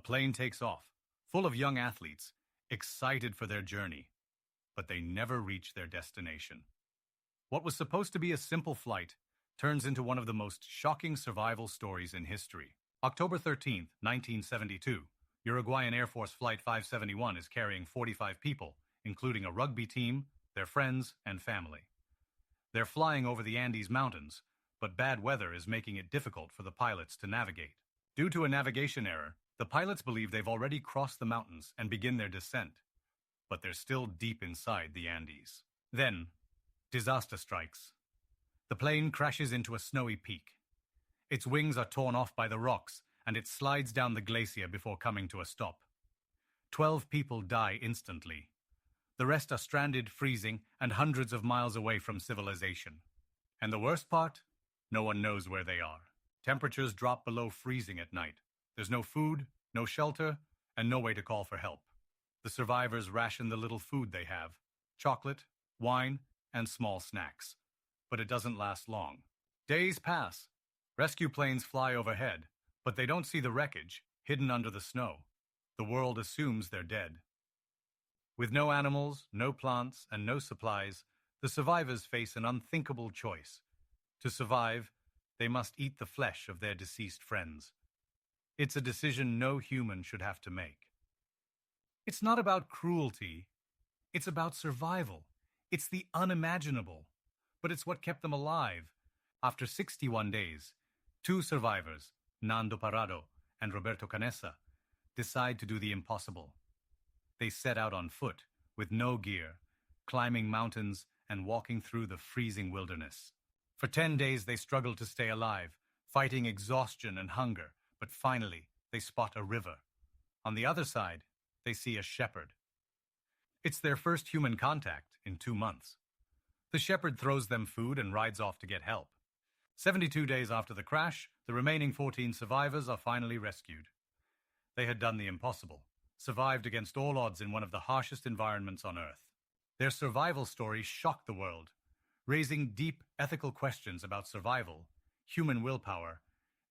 plane takes off, full of young athletes, excited for their journey, but they never reach their destination. What was supposed to be a simple flight turns into one of the most shocking survival stories in history. October 13th, 1972, Uruguayan Air Force Flight 571 is carrying 45 people, including a rugby team, their friends, and family. They're flying over the Andes Mountains, but bad weather is making it difficult for the pilots to navigate. Due to a navigation error, the pilots believe they've already crossed the mountains and begin their descent, but they're still deep inside the Andes. Then, disaster strikes. The plane crashes into a snowy peak. Its wings are torn off by the rocks, and it slides down the glacier before coming to a stop. 12 people die instantly. The rest are stranded, freezing, and hundreds of miles away from civilization. And the worst part? No one knows where they are. Temperatures drop below freezing at night. There's no food, no shelter, and no way to call for help. The survivors ration the little food they have: chocolate, wine, and small snacks. But it doesn't last long. Days pass. Rescue planes fly overhead, but they don't see the wreckage, hidden under the snow. The world assumes they're dead. With no animals, no plants, and no supplies, the survivors face an unthinkable choice. To survive, they must eat the flesh of their deceased friends. It's a decision no human should have to make. It's not about cruelty. It's about survival. It's the unimaginable. But it's what kept them alive. After 61 days, two survivors, Nando Parrado and Roberto Canessa, decide to do the impossible. They set out on foot, with no gear, climbing mountains and walking through the freezing wilderness. For 10 days they struggle to stay alive, fighting exhaustion and hunger, but finally they spot a river. On the other side, they see a shepherd. It's their first human contact in 2 months. The shepherd throws them food and rides off to get help. 72 days after the crash, the remaining 14 survivors are finally rescued. They had done the impossible, survived against all odds in one of the harshest environments on Earth. Their survival story shocked the world, raising deep ethical questions about survival, human willpower,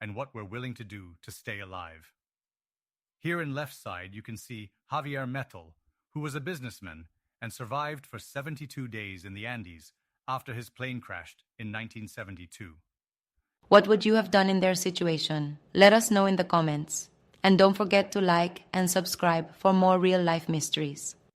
and what we're willing to do to stay alive. Here in left side, you can see Javier Metal, who was a businessman and survived for 72 days in the Andes after his plane crashed in 1972. What would you have done in their situation? Let us know in the comments. And don't forget to like and subscribe for more real-life mysteries.